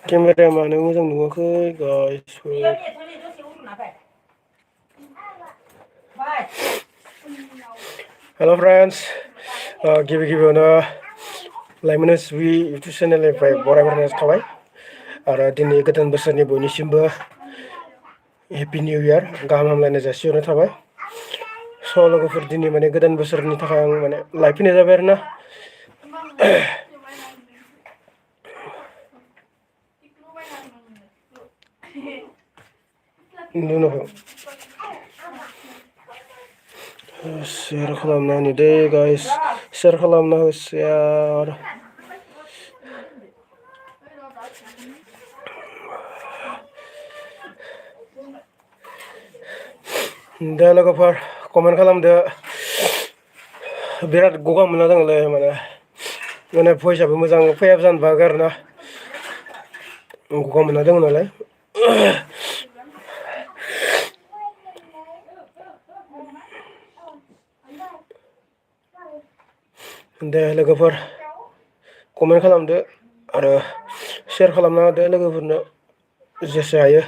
केमेरामानो मोजां नुवाखै गाइसफोर। हेल' फ्रेन्ड्स, गिबि गिबियावनो लाइमोन एसबि इउटुब चेनेलनिफ्राय बरायहरनाय थाबाय आरो दिनै गोदान बोसोरनि बयनिसिमबो हेपि निउ इयार गाहाम हामलायनाय जासिहरनाय थाबाय। स' लोगोफोर दिनै माने गोदान बोसोरनि थाखाय आं माने लाइभ फैनाय जाबाय आरोना। शेयार खालामना होनि दै गाइस, शेयार खालामना हो शेयार। दे लोगोफोर कमेन्ट खालामदो। बिराद गगा मोनना दङलै माने भइसआबो मोजां फैयाबो जानोबो हागौ आरोना। गगा मोनना दङ नालाय। दे लोगोफोर कमेन्ट खालामदो आरो शेयार खालामना होदो लोगोफोरनो जेसे हायो।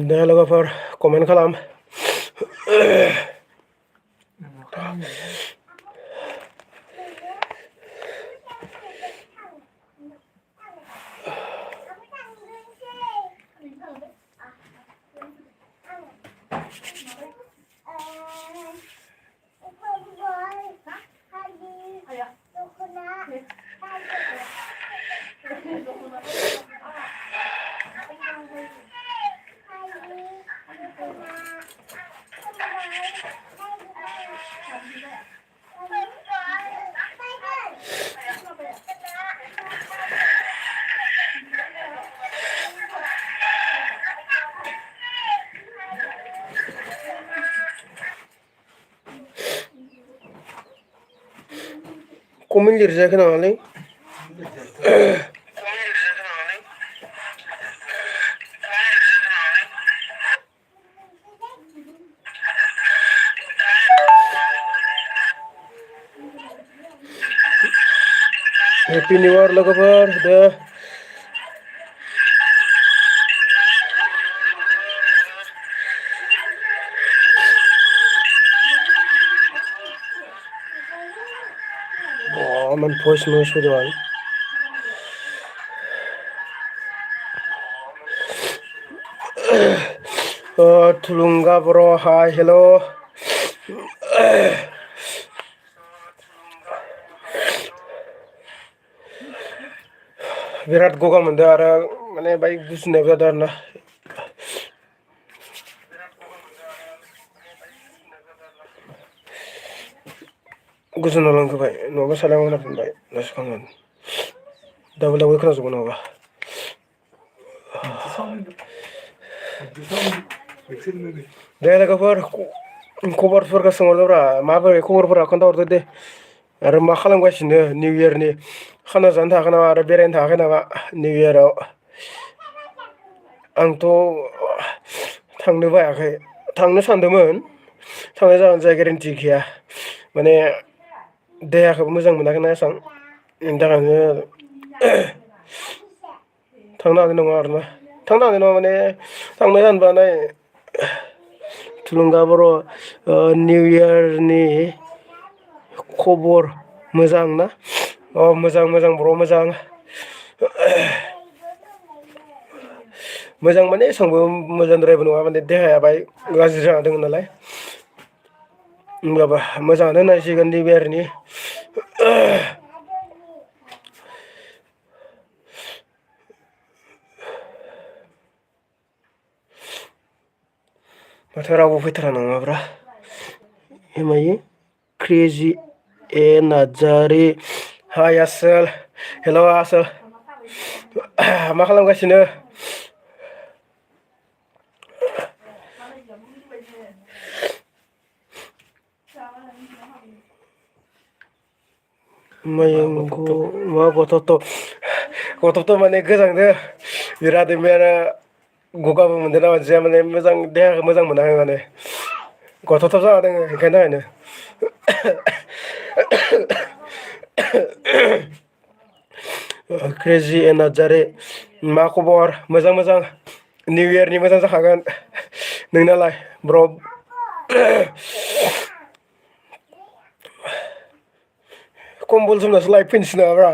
दे लोगोफोर कमेन्ट खालाम। कमेन्ट लिरजायाखै नामालै? हेपि निउ इयार लोगोफोर दे। Man voice noise fैदों आं। थुलुंगा बर' हाय हेल'। बिराद गगा मोनदों आरो माने बाय गुजुनायबो जादों आरोना। गुजुना लांखोबाय नङाबा सालायाव होनफिनबाय लासिखांगोन दाबो खोनाजोबगोन नङाबा। दे लोगोफोर खबरफोरखौ सोंहरदोब्रा माबोरै खबरफोरा खोन्थाहरदो दे। आरो मा खालामगासिनो निउ इयारनि खाना जानो थाङाखै नामा आरो बेरायनो थाङाखै नामा निउ इयाराव? आंथ' थांनो बायाखै थांनो सानदोंमोन। थांनाय जागोन जाया गेरेन्टि गैया माने देहाखौबो मोजां मोनाखैना एसां बेनि थाखायनो थांनो हानाय नङा आरोना। थांनो हानाय नङा माने थांनो जानोबा नाय थुलुंगा बर' निउ इयारनि खबर मोजां ना? अ मोजां मोजां ब्र मोजां। मोजां माने एसांबो मोजांद्रायबो नङा माने देहाया बाय गाज्रि जाना दङ नालाय। होमब्लाबो मोजाङानो होननांसिगोन निउ इयारनि। माथो रावबो फैथारा नामाब्रा एमायो क्रेजि ए नार्जारि हाय आसोल हेल' आसोल मा खालामगासिनो? मा गथ'थ' माने गोजांदो बिराद ओमफ्राय आरो गगाबो मोनदों ना मानसिया माने मोजां देहाखौ मोजां मोनाखै माने गथ'थब जाना दङ ओंखायनो थाखायनो क्रेजि नार्जारि मा खबर मोजां मोजां निउ इयारनि मोजां जाखागोन नोंनालाय ब्र' कम्बल जोमनासो लाइभ फैनोसै नामाब्रा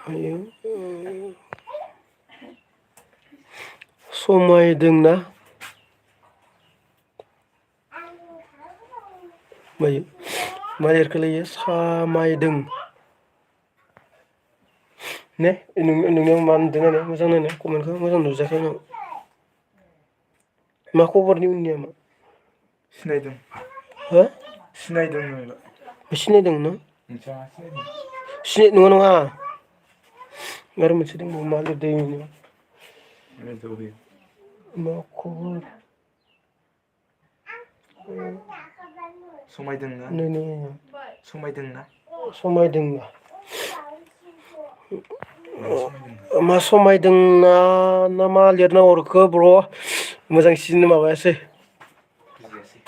आयो समायदोंना मायो मा लिरखोलै सामायदों ने नोंनियाव मा नुदों नायलाय मोजां नायलाय कमेन्टखौ मोजां नुजायाखै आंनाव मा खबरनि उननिया मा सिनायदों हो सिनायदों नोंल' सिनायदों नों नोंसा सिनायदों सिनाय नङा नङा आरो मोनसे दंबावो मा लिरदों इयाव मा खबर समायदोंना नै नै समायदोंना समायदों मानो समायदों मा समायदोंना ना मा लिरना हरखो ब्र' मोजांसिन माबायासै बुजियासै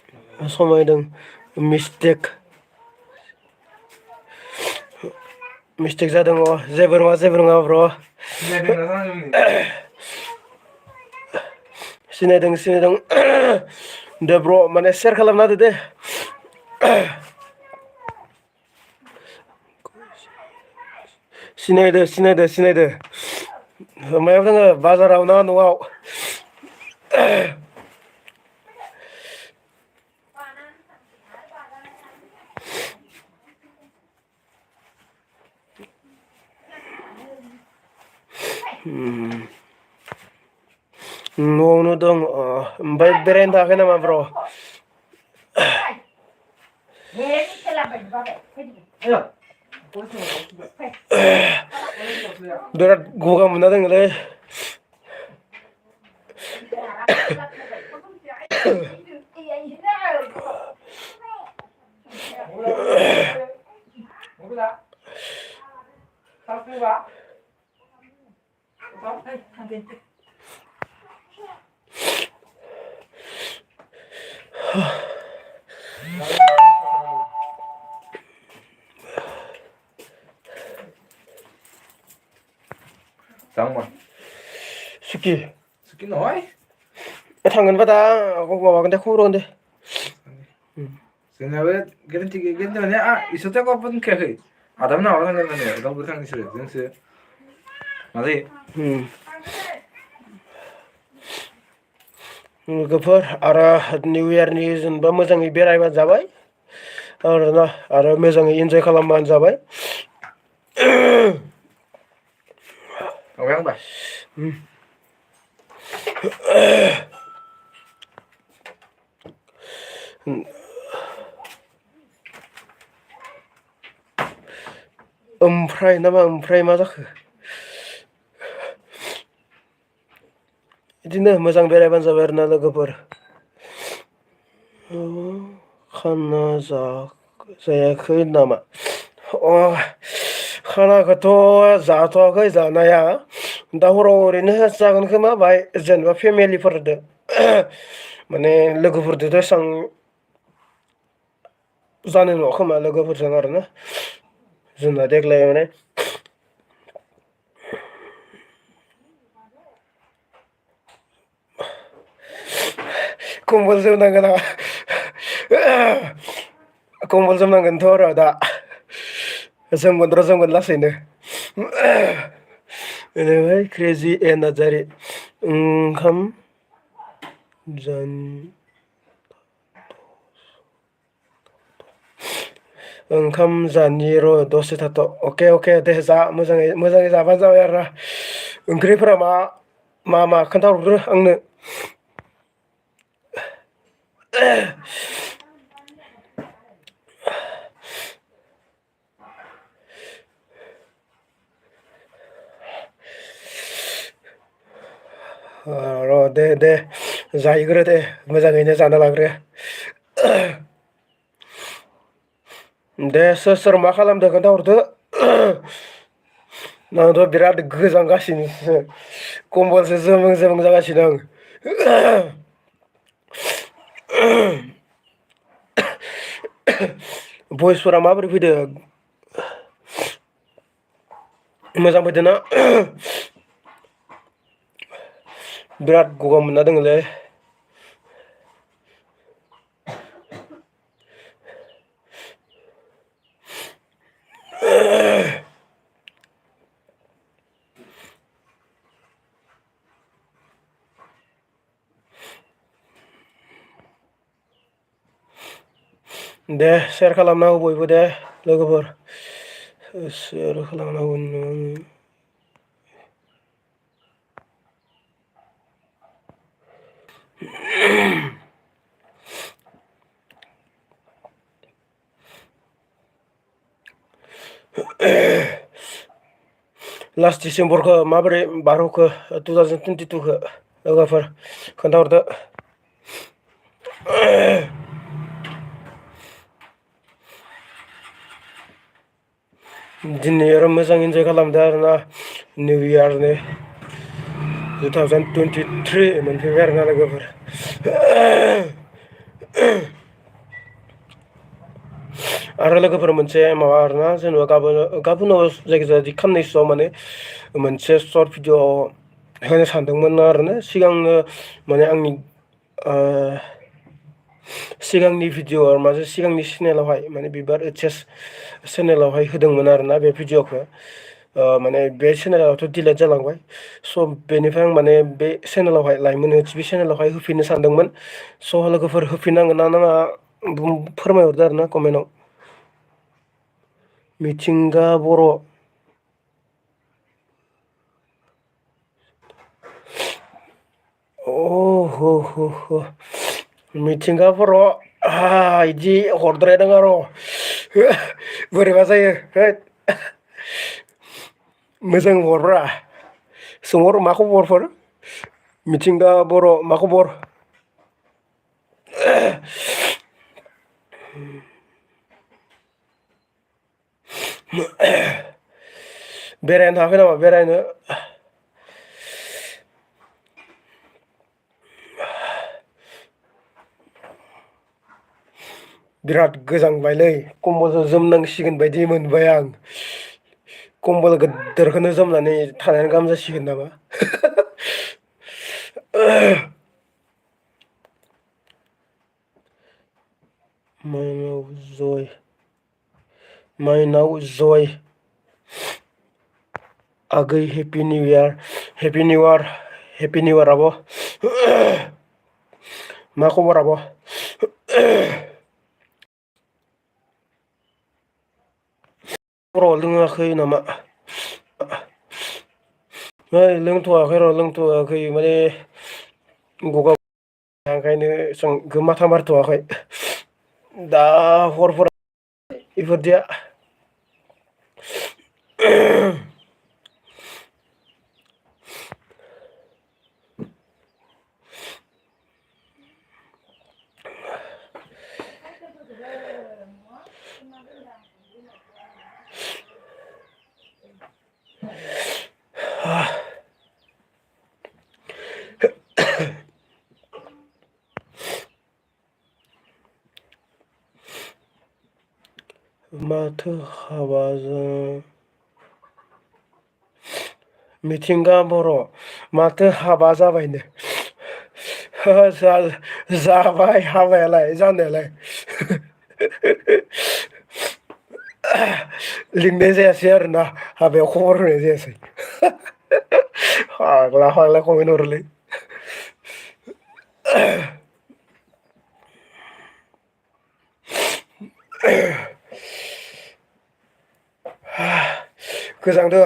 समायदों मिस्टेक मिस्टेक जादों अ जेबो नङा ब्र' सिनायदोंना जानांगौमोन सिनायदों दे ब्र' माने सेयार खालामना होदो दे सिनायदो मायाव दोङो बाजाराव ना न'आव न'आवनो दं ओमफ्राय बेरायनो थाङाखै नामा ब्र' बिराद गगा मोनना दोङोलै जांबा सुखि सुखि নহয় थांगोनबा दा माबागोन दे खबर होगोन दे जोंनाबो गेरेन्टि माने इसोरथ' गबो दोनखायाखै आदामोनो माबा थांगोन माने रावबो थाङा इसोरो जोंसो मा जायो लोगोफोर आरो निउ इयारनि जेनेबा मोजाङै बेरायबानो जाबाय आरो मोजाङै इन्जय खालामबानो जाबाय माबाया होनबा ओमफ्राय मा जाखो बिदिनो मोजां बेरायबानो जाबाय आरोना लोगोफोर खाना जायाखै नामा खानाखौथ' जाथ'वाखै जानाया दा हराव ओरैनो जागोन खोमा बाहाय जेनेबा फेमिलिफोरदो माने लोगोफोरदोथ' एसां जानाय नङा खोमा लोगोफोरजों आरोना जोंना देग्लाय माने कम्बल जोमनांगोन नामा कम्बल जोमनांगोनथ' आरो दा जोमगोन लासैनो बेनिफ्राय क्रेजि नार्जारि ओंखाम जानि र' दसे थाथ' अके दे जा मोजाङै जाबानो जाबाय आरोना ओंख्रिफोरा मा खोन्थाहरग्रो आंनो र' दे जाहैग्रो दे मोजाङैनो जाना लाग्रो दे सोर मा खालामदों खोन्थाहरदो। आंथ' बिराद गोजांगासिनोसो कम्बलसो जोमहां जोमहां जागासिनो आं। भइसफोरा माबोरै फैदो मोजां फैदोना? बिराद गगा मोनना दोङोलै। दे शेयार खालामना हो बयबो दे लोगोफोर शेयार खालामना हो नों। लास्ट डिसेम्बरखौ माबोरै बारहरखो 2022खौ लोगोफोर खोन्थाहरदो। दिनै आरो मोजां इन्जय खालामदो आरोना निउ इयारनि 2023 मोनफैबाय आरोना लोगोफोर। आरो लोगोफोर मोनसे माबा आरोना जेनेबा गाबोनाव जायखिजाया खाननैसोआव माने मोनसे सर्ट भिडिअ होनो सानदोंमोन आरोना सिगांनो माने आंनि सिगांनि भिडिअ माने सिगांनि चेनेलावहाय माने बिबार ओइस चेनेलावहाय होदोंमोन आरोना बे भिडिअखौ माने बे चेनेलावथ' डिलेट जालांबाय स' बेनिफ्राय आं माने बे चेनेलावहाय लाइमोन ओइस बि चेनेलावहाय होफिननो सानदोंमोन स' लोगोफोर होफिननांगोन ना नाङा फोरमायहरदो आरोना कमेन्टआव। मिथिंगा बर' मिथिंगा बर' इदि हरद्रायनाङा र' बोरैबा जायो होद मोजां हरब्रा सोंहर मा खबरफोर मिथिंगा बर' मा खबर? बेरायनो थाङाखै नामा बेरायनो? बिराद गोजांबायलै कम्बलसो जोमनांसिगोन बायदि मोनबाय आं। कम्बल गोद्दोरखौनो जोमनानै थानायानो गाहाम जासिगोन नामा? माइनाव जय आगै happy new year happy new year happy new year आब'। मा खबर आब'? खर' लोङाखै नामा? ओइ लोंथ'वाखै र' लोंथ'वाखै माने गगा ओंखायनो माथा मारिथ'वाखै दा हरफोराव बेफोरदिया माथो हाबाजों मिथिंगा बर' माथो हाबा जाबायनो जाबाय हाबायालाय जानायालाय लिंनाय जायासै आरोना हाबायाव खबर होनाय जायासै फाग्ला फाग्ला कमेन्ट हरोलै गोजांदो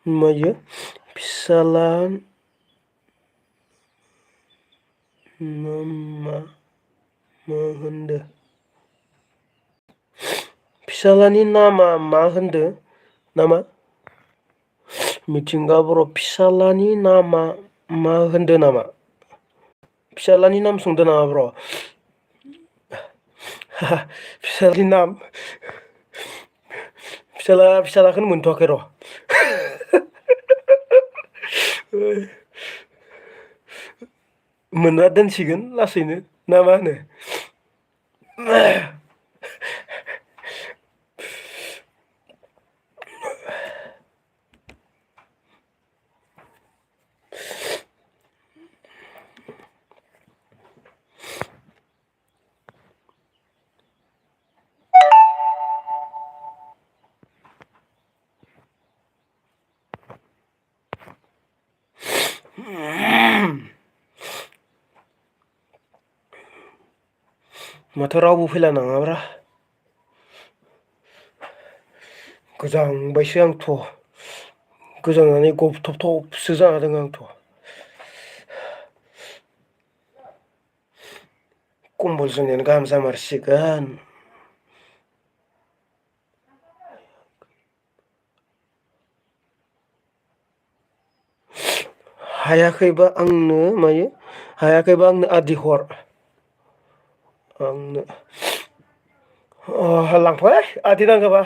मायो फिसाला नामा मा होनदो फिसालानि नामा मा होनदो नामा मिथिंगा बर' फिसालानि नामा मा होनदो नामा फिसालानि नाम सोंदो नामा ब्र' फिसालानि नाम फिसालाखौनो मोनथ'वाखै र' मोनना दोनसिगोन लासैनो ना मा होनो माथो रावबो फैला नाङाब्रा गोजांबायसो आंथ' गोजांनानै गबथबथबसो जाना दङ आंथ' कम्बल जोमनायानो गाहाम जामारसिगोन हायाखैबा आंनो मायो हायाखैबा आंनो आदि हर आंनो लांफाय आदि नांगौबा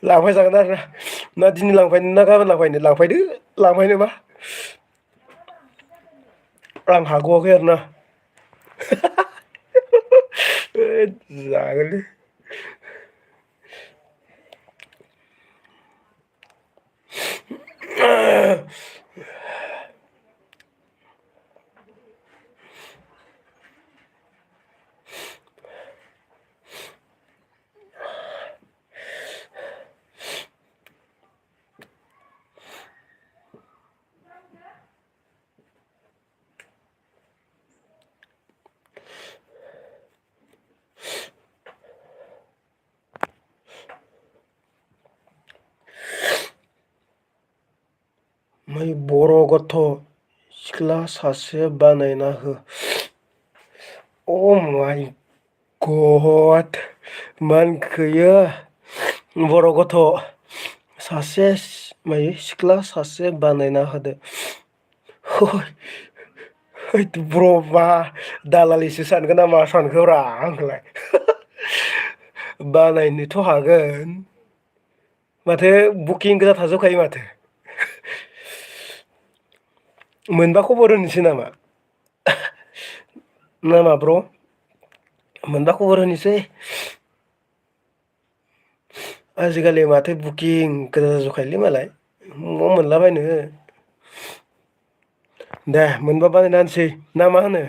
लांफाय जागोन आरो ना दिनै लांफायनो ना गाबोन लांफायनो लांफायदो लांफायनोबा आं हाग'आखै आरोना जागोनलै मै बर' गथ' सिख्ला सासे बानायना हो अ माइ गड मा होनखो इयो बर' गथ' सासे मायो सिख्ला सासे बानायना होदो हैद ब्र बा दालालिसो सानगोन ना मा सानखोब्रा आंखौलाय बानायनोथ' हागोन माथो बुकिं गोजा थाजोबखायो माथो मोनबा खबर होनोसै नामा नामा ब्र' मोनबा खबर होनोसै आजिखालि माथो बुकिं गोजा जाजोबखायोलै मालाय महा मोनलाबायनो दे मोनबा बानायना होनोसै ना मा होनो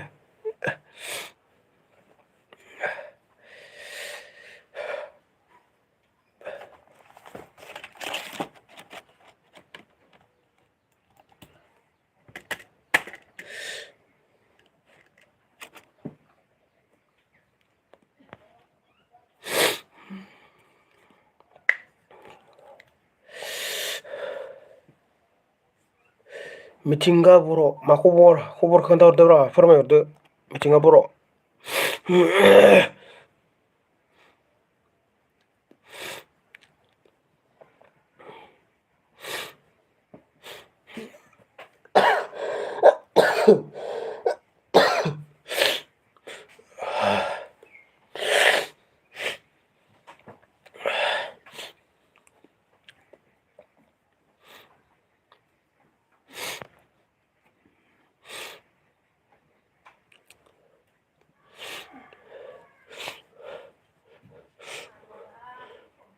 मिथिंगा बर' मा खबर खोन्थाहरदोब्रा फोरमायहरदो मिथिंगा बर'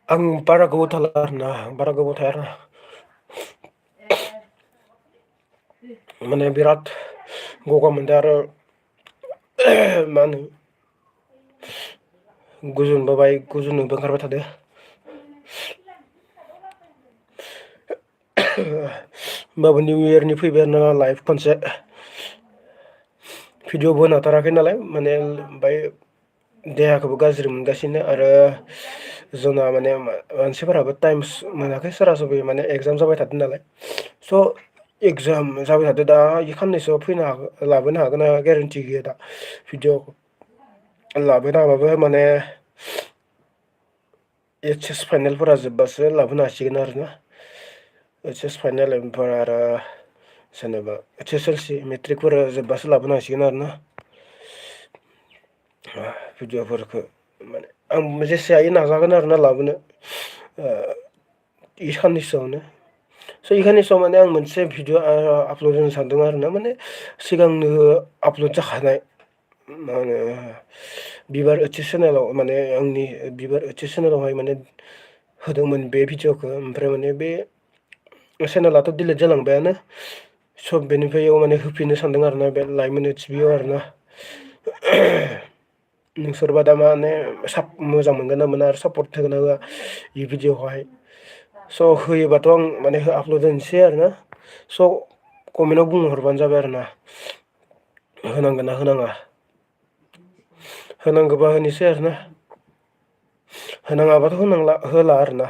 आं बारा गोबाव थाला आरोना बारा गोबाव थाया आरोना माने बिराद गगा मोनदों आरो मा होनो गुजुनोबो बाय गुजुनोबो ओंखारबाय थादो होमबाबो निउ इयारनि फैबाय आरोना लाइभ खनसे भिडिअबो होनो हाथाराखै नालाय माने ओमफ्राय देहाखौबो गाज्रि मोनगासिनो आरो जोंना माने मानसिफोराबो टाइम मोनाखै सोरबा सोरबि माने एगजाम जाबाय थादों नालाय स' एगजाम जाबाय थादों दा इ खाननैसोआव फैनो हागोन लाबोनो हागोन ना गेरेन्टि गैया दा भिडिअ'खौ लाबोनो हाबाबो माने एस फाइनेलफोरा जोब्बासो लाबोनो हासिगोन आरोना फाइनेल ओमफ्राय आरो जेनेबा एस मेट्रिकफोर जोब्बासो लाबोनो हासिगोन आरोना भिडिअ'फोरखौ माने आं जेसे हायो नाजागोन आरोना लाबोनो इ साननैसोआवनो स' इ खाननैसोआव माने आं मोनसे भिडिअ आपल'ड होनो सानदों आरो ना माने सिगांनो आपल'ड जाखानाय मा होनो बिबार ओइस चेनेलाव माने आंनि बिबार ओइस चेनेलावहाय माने होदोंमोन बे भिडिअ'खौ ओमफ्राय माने बे चेनेलाथ' डिलिट जालांबायानो सब बेनिफ्राय इयाव माने होफिननो सानदों आरोना बे लाइमोन ओइसबियाव आरोना नोंसोरबा दा माने मोजां मोनगोन ना मोना आरो सापर्ट होगोन ना होआ इ भिडिअ'खौहाय स' होयोबाथ' आं माने आपल'ड होनोसै आरोना स' कमेन्टआव बुंहरबानो जाबाय आरोना होनांगोन ना होनाङा होनांगौबा होनोसै आरोना होनाङाबाथ' होनांला होला आरोना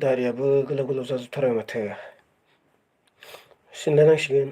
दारियाबो गोलाव गोलाव जाजोबथारो माथो सिनलायनांसिगोन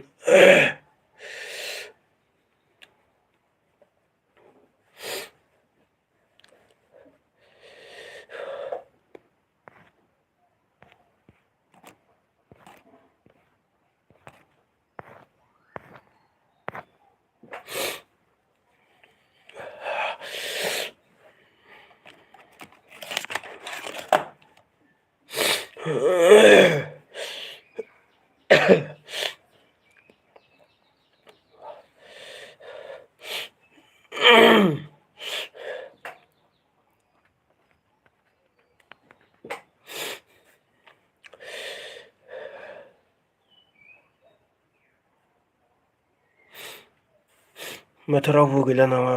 माथो रावबो गैला नामा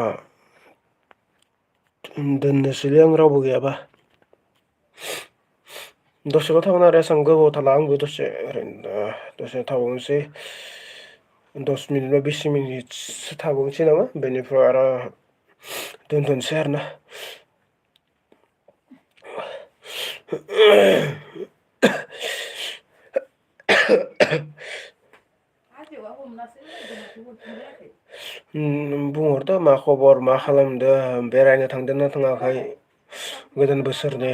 दोननोसैलै आं रावबो गैयाबा दसेल' थागोन आरो एसां गोबाव थाला आंबो दसे ओरैनो दसे थाबावनोसै 10 मिनिट बा 20 मिनिटसो थाबावनोसै नामा बेनिफ्राय आरो दोनथ'नोसै आरोना बुंहरदो मा खबर मा खालामदो बेरायनो थांदोंना थाङाखै गोदान बोसोरनि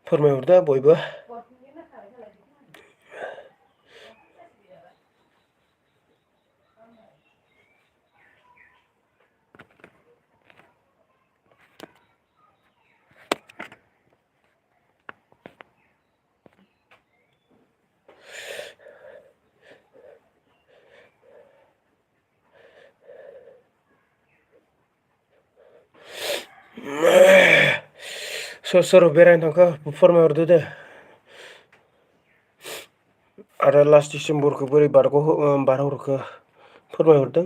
फोरमायहरदो बयबो सोर सोर बेरायनो थांखो फोरमायहरदो दे आरो लास्ट डिसेम्बरखौ बोरै बारहरखो फोरमायहरदो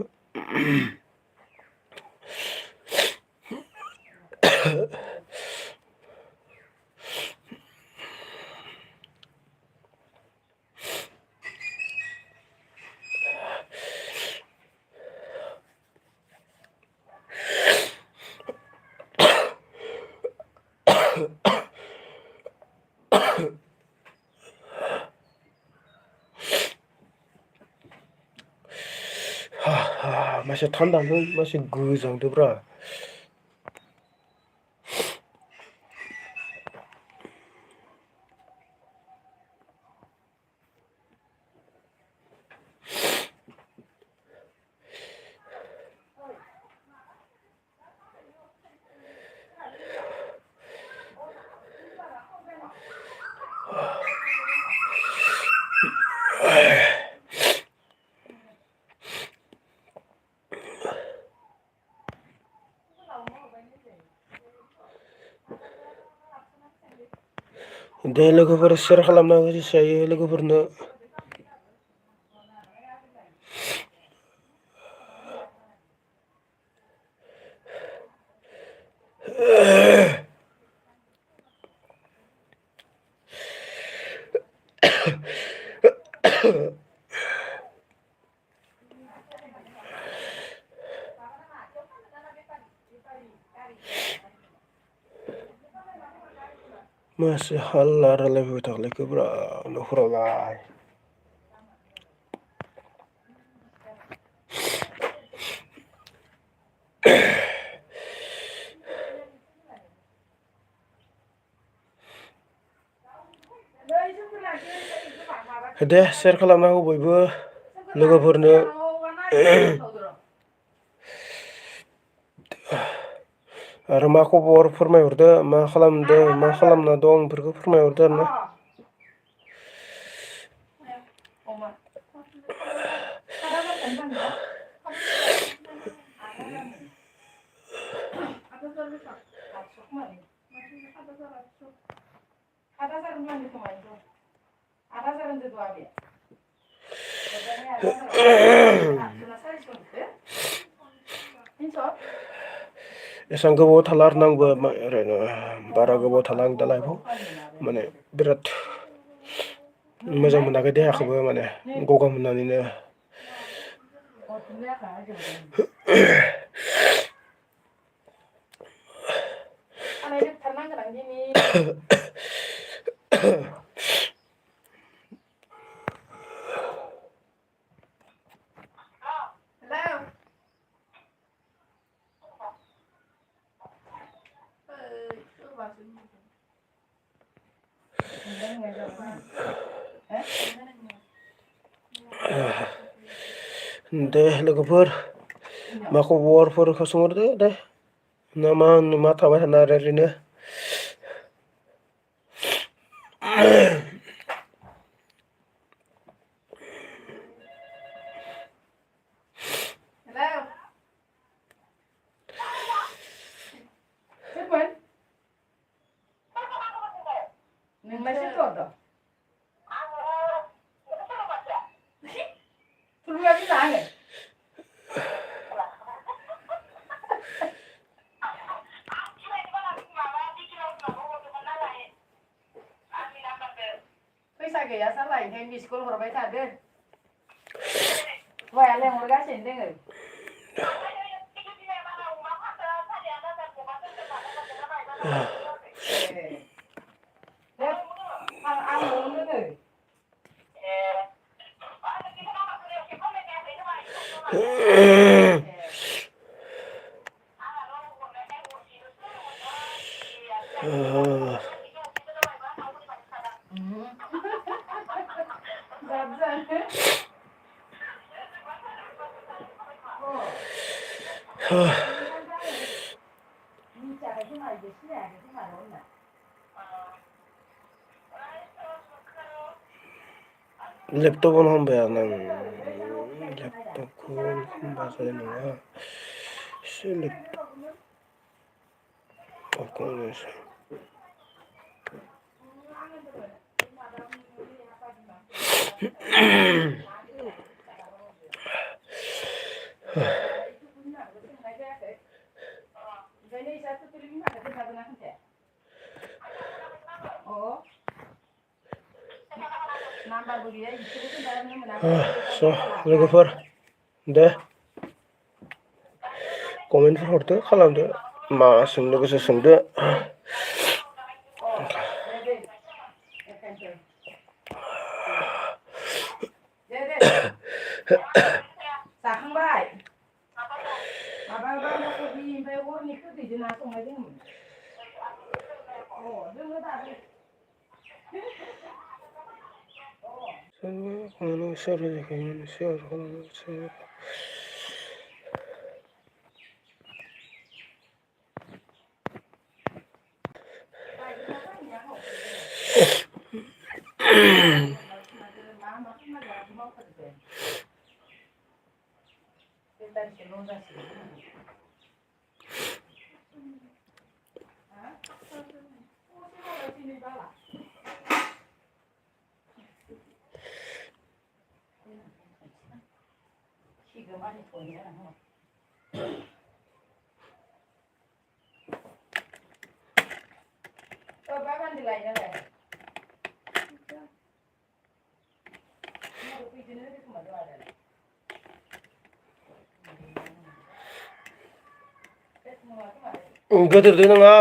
मासे थान्दालै मासे गोजांदोब्रा दे लोगोफोर शेयार खालामना होजायो लोगोफोरनो। मासे हाल्ला रायलायबाय थाग्लायखोब्रा न'फोरावलाय। दे शेयार खालामनांगौ बयबो लोगोफोरनो। आरो मा खबर फोरमायहरदो मा खालामदो मा खालामना दं बेफोरखौ फोरमायहरदो आरोना। एसां गोबाव थाला आरोना आंबो ओरैनो बारा गोबाव थाला आं दा लाइफआव माने बिराद मोजां मोनाखै देहाखौबो माने गगा मोननानैनो। दे लोगोफोर मा खबरफोरखौ सोंहरदो दे ना मा होननो मा थाबाय थानो आरो ओरैनो। फैसा गैया साला ओंखायनो मिसकल हरबाय थादो। हौवाया लेंहरगासिनो दोङो। आं न'आवनो दोङो। लेपटप अन खालामबाय आरोना आं लेपटपखौ अन खालामबा जानाय नङा एसे अफ खालामनोसै। नाम्बारबो गैया इखौबो खोन्थानो स' लोगोफोर दे कमेन्टफोर हरदो खालामदो मा सोंनो गोसो सोंदो। जाखांबाय माबा बान्दा कबि ओमफ्राय हरनि खोरदैजों ना संनाय दंमोन। दोङो दाबो। गोदोरदो नङा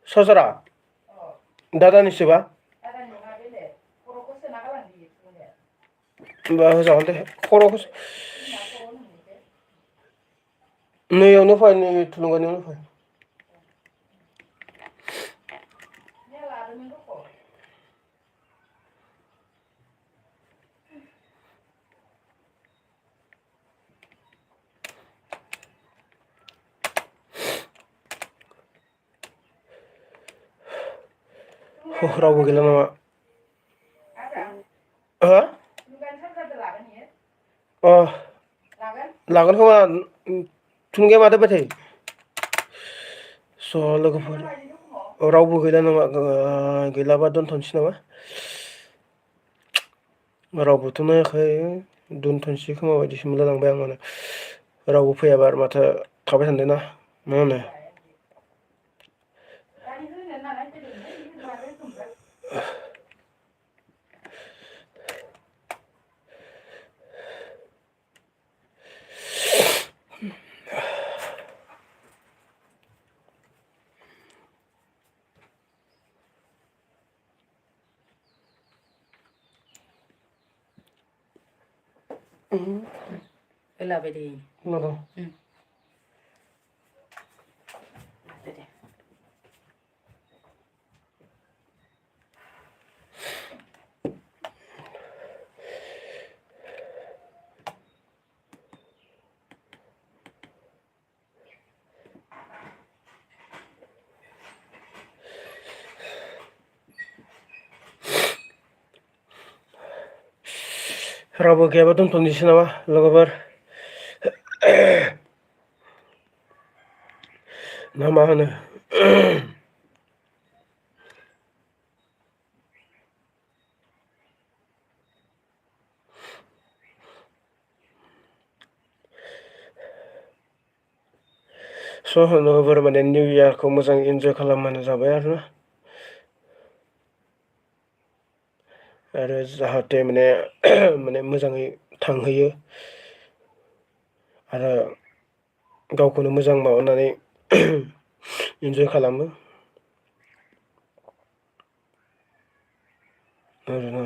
सजरा दादानिसोबा होमबा होजागोन दे खर'खौ नैयावनो फै नै थुलुंगानियावनो फै रावबो गैला नामा हो अ लागोन खोमा थुलुंगाया माथो होबाय थायो स' लोगोफोर रावबो गैला नामा गैलाबा दोनथ'नोसै नामा रावबोथ' नायाखै दोनथ'नोसै खोमा बायदिसो मोनलायलांबाय आं माने रावबो फैयाबा आरो माथो थाबाय थानो ना मा होनो लाबाय दे खोनादों रावबो गैयाबा दोनथ'नोसै नामा लोगोफोर ना मा होनो स' लोगोफोर माने निउ इयारखौ मोजां इन्जय खालामबानो जाबाय आरो आरो जाहाथे माने माने मोजाङै थांहोयो आरो गावखौनो मोजां माबानानै इन्जय खालामो आरोना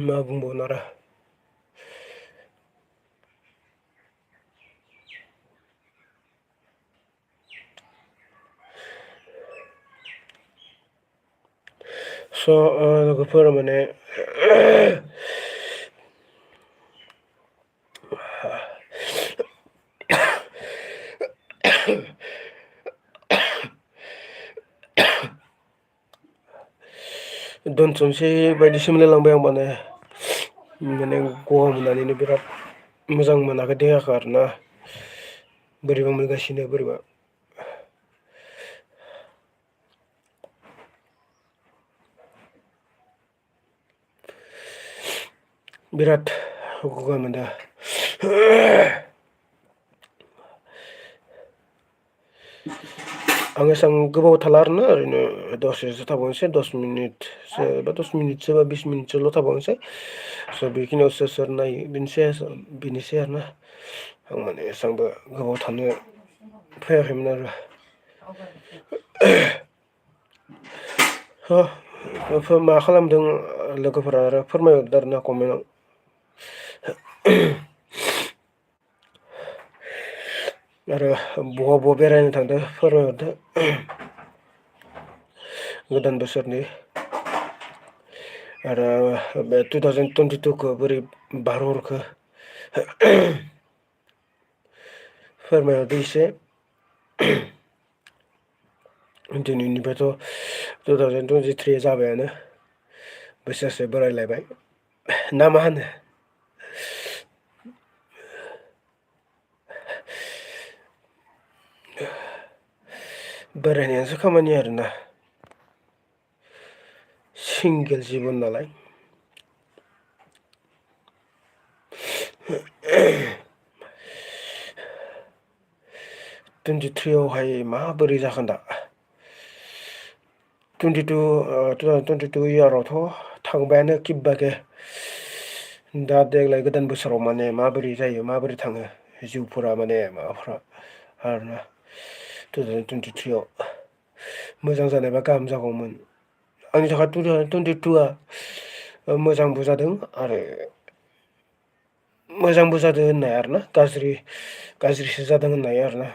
मा बुंबावनो आरो स' लोगोफोर माने दोनथ'नोसै बायदिसो मोनलायलांबाय आं माने माने गगा मोननानैनो बिराद मोजां मोनाखै देहाखौ आरोना बोरैबा मोनगासिनो बोरैबा बिराद गगा मोनदों। आं एसेबां गोबाव थाला आरोना ओरैनो दसेसो थाबावनोसै 10 मिनिटसो बा 10 मिनिटसो बा 20 मिनिटसोल' थाबावनोसै। स' बेखिनियाव सोर सोर नायो बेनोसै आरोना। आं माने एसेबांबो गोबाव थानो फैयाखैमोन आरो। मा खालामदों लोगोफोरा आरो फोरमायहरदो आरोना कमेन्टआव। आरो बहा बहा बेरायनो थांदो फोरमायहरदो गोदान बोसोरनि। आरो बे 2022खौ बोरै बारहरखो फोरमायहरदो एसे। दिनैनिफ्रायथ' 2023 जाबायानो बोसोरसे बोरायलायबाय ना मा होनो? बोरायनायासो खामानि आरोना। सिंगेल जिबन नालाय। 23आवहाय माबोरै जागोन दा? 2022 इयारावथ' थांबायानो किबाके। दा देग्लाय गोदान बोसोराव माने माबोरै जायो माबोरै थाङो जिउफोरा माने माबाफ्रा आरोना 2023आव मोजां जानायबा गाहाम जागौमोन। आंनि थाखाय 2022आ मोजांबो जादों आरो मोजांबो जादों होननाय आरोना गाज्रिसो जादों होननाय आरोना।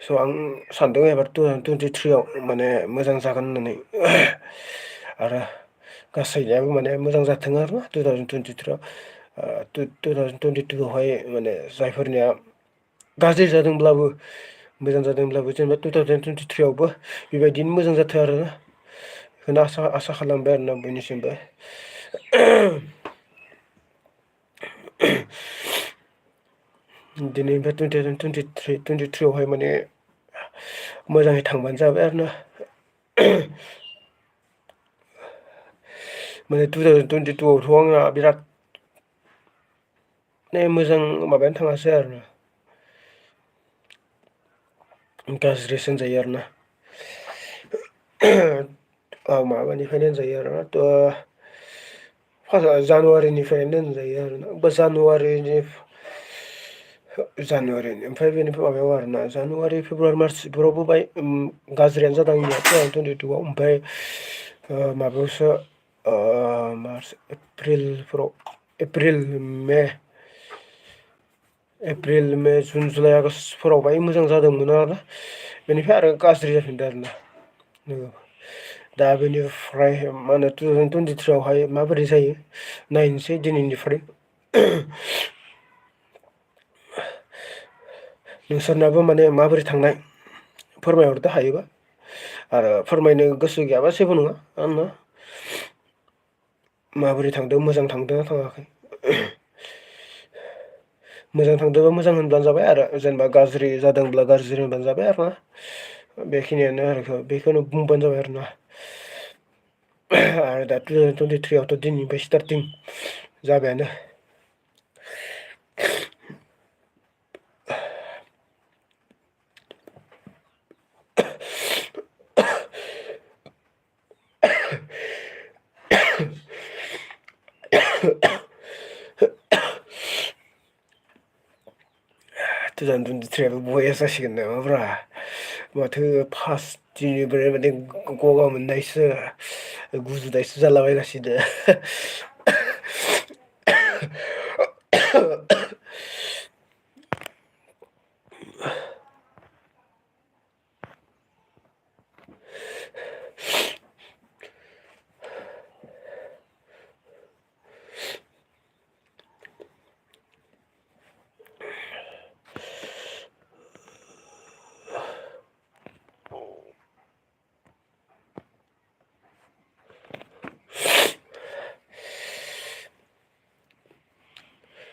स' आं सानदों एबार 2023आव माने मोजां जागोन होननानै। आरो गासैनियाबो माने मोजां जाथों आरोना 2023आव। 2022आवहाय माने जायफोरनिया गाज्रि जादोंब्लाबो मोजां जादोंब्लाबो जेनेबा 2023आवबो बेबायदिनो मोजां जाथों आरोना। बेखौनो आसा खालामबाय आरोना बयनिसिमबो। दिनैनिफ्राय 2023आवहाय माने मोजाङै थांबानो जाबाय आरोना। माने 2022आवथ' आंना बिराद मोजां माबायानो थाङासै आरोना। गाज्रिसो होनजायो आरोना। माबानिफ्रायनो होनजायो आरोना जानुवारिनिफ्रायनो होनजायो आरोना जानुवारिनि ओमफ्राय बेनिफ्राय माबायाव आरोना जानुवारि फेब्रुवारि मार्च बेफोरावबो बाय गाज्रियानो जादों आंनिया 2022आव। ओमफ्राय माबायावसो मार्च एप्रिल मे जुन जुलाइ आगष्टफोराव बाय मोजां जादोंमोन आरोना। बेनिफ्राय आरो गाज्रि जाफिनदों आरोना। दा बेनिफ्राय मा होनो 2023आवहाय माबोरै जायो नायनोसै दिनैनिफ्राय। नोंसोरनाबो माने माबोरै थांनाय फोरमायहरदो हायोबा। आरो फोरमायनो गोसो गैयाबा जेबो नङा आरोना। माबोरै थांदों मोजां थांदोंना थाङाखै। मोजां थांदोंबा मोजां होनब्लानो जाबाय आरो जेनेबा गाज्रि जादोंब्ला गाज्रि होनबानो जाबाय आरोना। बेखिनियानो आरो बेखौनो बुंबानो जाबाय आरोना। आरो दा 2023आवथ' दिनैनिफ्राय स्टार्टिं जाबायानो। बया जासिगोन नामाब्रा माथो फार्स्ट दिननिफ्राय माने गगा मोननायसो गुजुनायसो जालाबायगासिनो।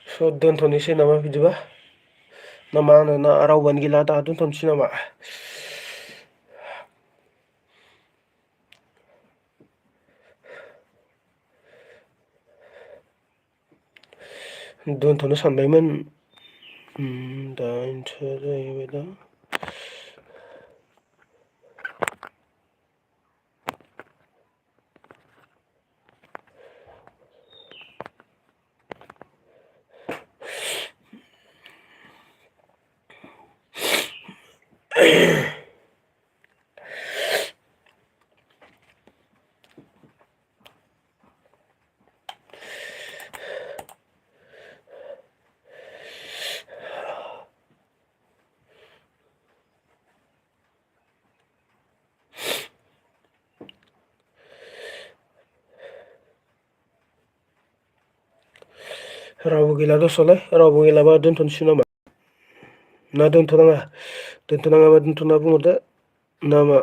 स' दोनथ'नोसै नामा बिदिबा ना मा होनो ना रावबोआनो गैला दा दोनथ'नोसै नामा? दोनथ'नो सानबायमोन दा इन्ट्रो जाहैबाय दा रावबो गैला दस'लाय रावबो गैलाबा दोनथ'नोसै नामा ना दोनथ'नाङाबा दोनथ'ना बुंहरदो ना मा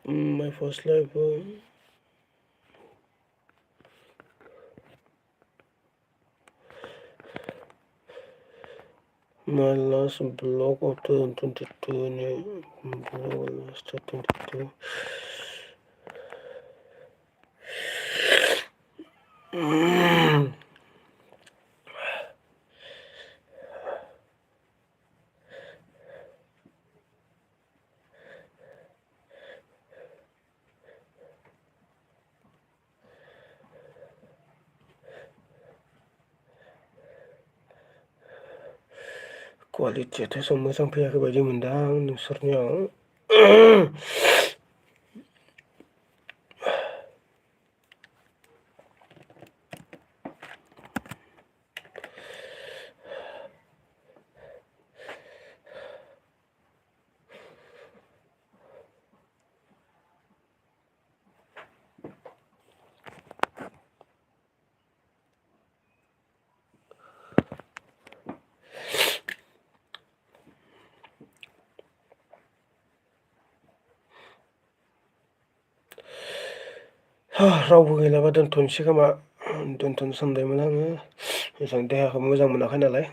my first life my last blog of 2022 blog last 22 कुवालिटियाथ' एसेबां मोजां फैयाखै बायदि मोनदां नोंसोरनियाव रावबो गैलाबा दोनथ'नोसै खोमा दोनथ'नो सानबायमोन आङो एसेबां देहाखौ मोजां मोनाखै नालाय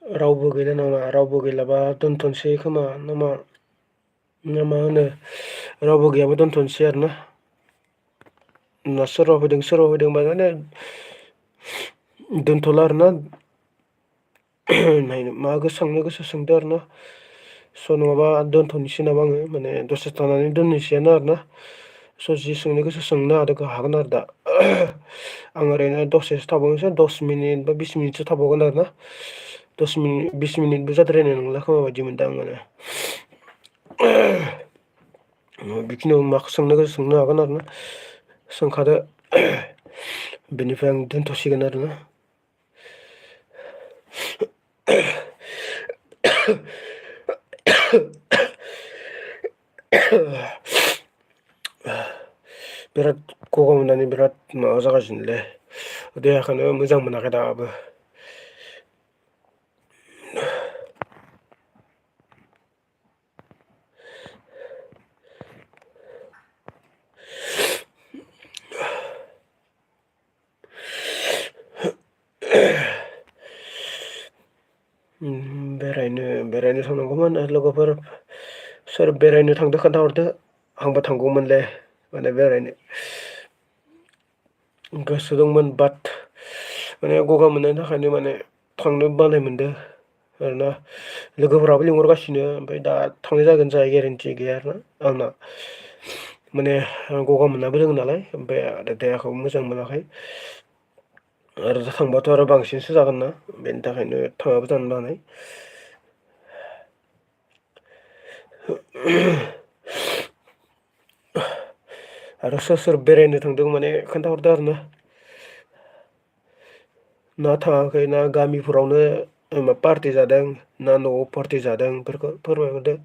रावबो गैला नामा रावबो गैलाबा दोनथ'नोसै खोमा नामा ना मा होनो रावबो गैयाबा दोनथ'नोसै आरोना ना सोरबा फैदों माने दोनथ'ला आरोना नायनो मा सोंनो गोसो सोंदो आरोना स' नङाबा दोनथ'नोसै नामा आङो माने दसे थानानै दोननोसैयानो आरोना स' जि सोंनो गोसो सोंनो हागोन आरो दा आं ओरैनो दसेसो थाबावनोसै 10 मिनिट बा 20 मिनिटसो थाबावगोन आरोना 10 मिनिट 20 मिनिटबो जाद्रायनाय नंला खोमा बायदि मोनदों आं माने बेखिनियाव माखौ सोंनो गोसो सोंनो हागोन आरोना सोंखादो बेनिफ्राय आं दोनथ'सिगोन आरोना बिराद गगा मोननानै बिराद माबा जागासिनोलै देहाखौनो मोजां मोनाखै दाबो बेरायनो थांनांगौमोन लोगोफोर सोर बेरायनो थांदो खोन्थाहरदो आंबो थांगौमोनलै माने बेरायनो गोसो दंमोन बाट माने गगा मोननायनि थाखायनो माने थांनो बानाय मोनदों आरोना लोगोफोराबो लिंहरगासिनो ओमफ्राय दा थांनाय जागोन जाया गेरेन्टि गैया आरोना आंना माने गगा मोननाबो दोङो नालाय ओमफ्राय आरो देहाखौ मोजां मोनाखै आरो थांबाथ' आरो बांसिनसो जागोन ना बेनि थाखायनो थाङाबो जानो हानाय आरो सोर सोर बेरायनो थांदों माने खोन्थाहरदो आरो ना ना थाङाखै ना गामिफोरावनो पार्टि जादों ना न'आव पार्टि जादों बेफोरखौ फोरमायहरदो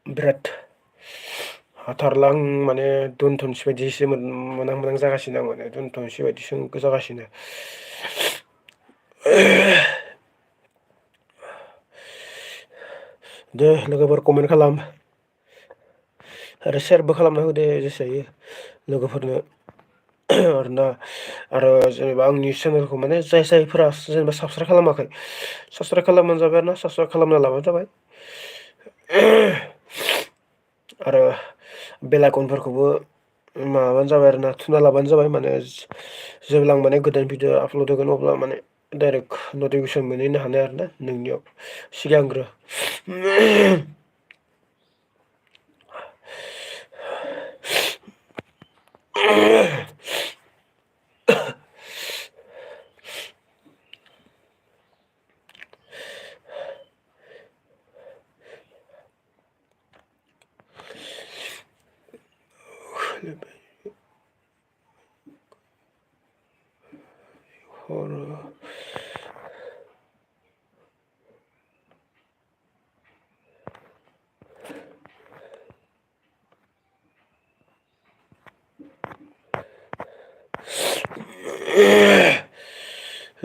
बिराद हाथारला आं माने दोनथ'नोसै बायदिसो मोनहां मोनहां जागासिनो आं माने दोनथ'नोसै बायदिसो जागासिनो दे लोगोफोर कमेन्ट खालाम आरो सेयारबो खालामना होदो जेसे हायो लोगोफोरनो आरोना आरो जेनेबा आंनि चेनेलखौ माने जाय जायफोरा जेनेबा साबसक्राइब खालामाखै साबसक्राइब खालामबानो जाबाय आरो ना साबसक्राइब खालामना लाबानो जाबाय आरो बेल आइकनफोरखौबो माबाबानो जाबाय आरो ना थुना लाबानो जाबाय माने जेब्ला आं माने गोदान भिडिअ आपलड होगोन अब्ला माने डाइरेक्ट नटिफिकेसन मोनहैनो हानाय आरो ना नोंनियाव सिगांग्रो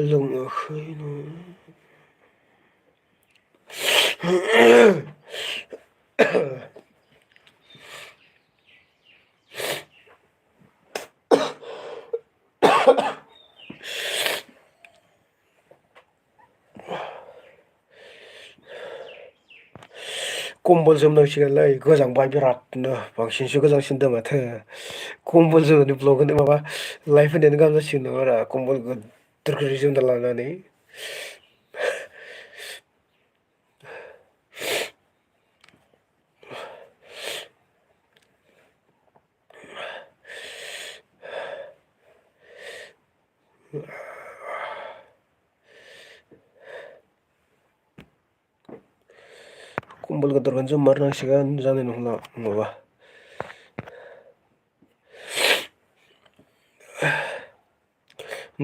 लोङाखैनो कम्बल जोमनांसिगोनलै गोजांबाय बिरादनो बांसिनसो गोजांसिनदों माथो कम्बल जोमनानै ब्लग होनो माबा लाइभ होनायानो गाहाम जासिगोन नामा रा कम्बल गिदिर गिदिर जोमना लानानै कम्बल गिदिरखौनो जोममारनांसिगोन जानाय नंला नङाबा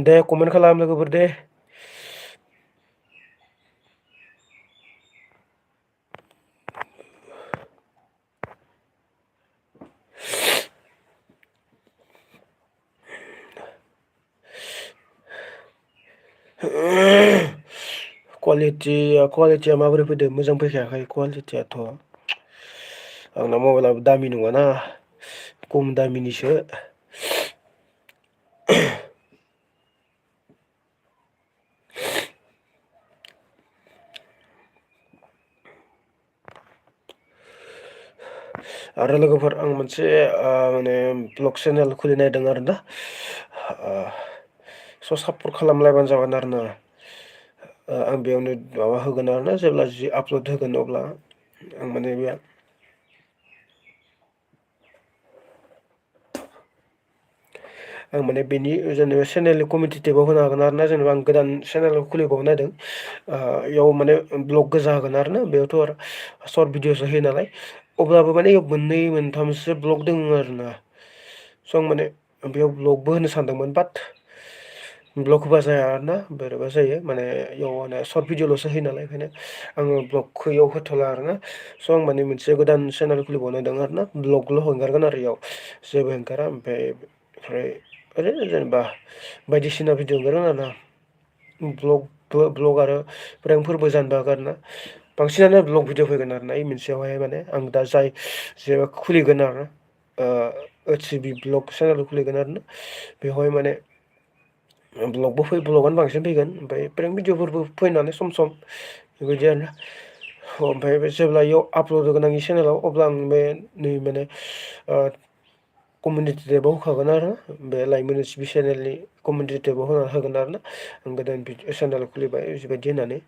दे कमेन्ट खालाम लोगोफोर दे कुवालिटिया माबोरै फैदो मोजां फैखायाखै कुवालिटियाथ' आंना मबाइलाबो दामि नङाना खम दामिनिसो आरो लोगोफोर आं मोनसे माने ब्लग चेनेल खुलिनो नागिरदों आरो ना स' सापर्ट खालामलायबानो जागोन आरो ना आं बेयावनो माबा होगोन आरोना जेब्ला जि आपलड होगोन अब्ला आं माने बे आं माने बेनि जेनेबा चेनेलनि कमिटि टेबाव होनो हागोन आरो ना जेनेबा आं गोदान चेनेल खुलिबावनो नागिरदों इयाव माने ब्लग गोजा होगोन आरो ना बेयावथ' आरो सर्ट भिडिअसो होयो नालाय अब्लाबो माने इयाव मोननै मोनथामसो ब्लग दङ आरोना स' आं माने बेयाव ब्लगबो होनो सानदोंमोन बाट ब्लग होबा जाया आरोना बोरैबा जायो माने इयाव माने सर्ट भिडिअ'ल'सो होयो नालाय ओंखायनो आङो ब्लगखौ इयाव होथ'ला आरोना स' आं माने मोनसे गोदान चेनेल खुलिबावनो नागिरदों आरोना ब्लगल' हगारगोन आरो इयाव जेबो ओंखारा ओमफ्राय ओरैनो जेनेबा बायदिसिना भिडिअ ओंखारगोन आरोना ब्लग आरो प्रेंकफोरबो जानोबो हागौ आरोना बांसिनानो ब्लग भिडिअ फैगोन आरोना इ मोनसेयावहाय माने आं दा जाय जेनेबा खुलिगोन आरो ओइस बि ब्लग चेनेल खुलिगोन आरोना बेवहाय माने ब्लगआनो बांसिन फैगोन ओमफ्राय प्रेंक भिडिअफोरबो फैनानै सम सम बेबायदि आरोना ओमफ्राय जेब्ला इयाव आपलड होगोन आंनि चेनेलाव अब्ला आं बे नै माने कमिउनिटि टेबाव होखागोन आरो बे लाइमोन एसबि चेनेलनि कमिउनिटि टेबाव होगोन आरोना आं गोदान चेनेल खुलिबाय बेबायदि होननानै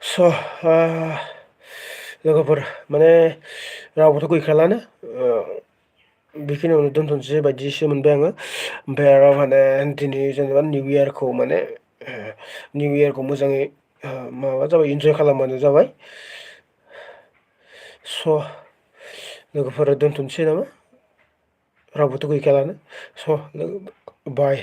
स' लोगोफोर माने रावबोथ' गैखालानो बेखिनियावनो दोनथ'नोसै बायदिसो मोनबाय आङो ओमफ्राय आरो माने दिनै जेनेबा निउ इयारखौ माने निउ इयारखौ मोजाङै माबा जाबाय इन्जय खालामबानो जाबाय स' लोगोफोरा दोनथ'नोसै नामा रावबोथ' गैखालानो स' बाय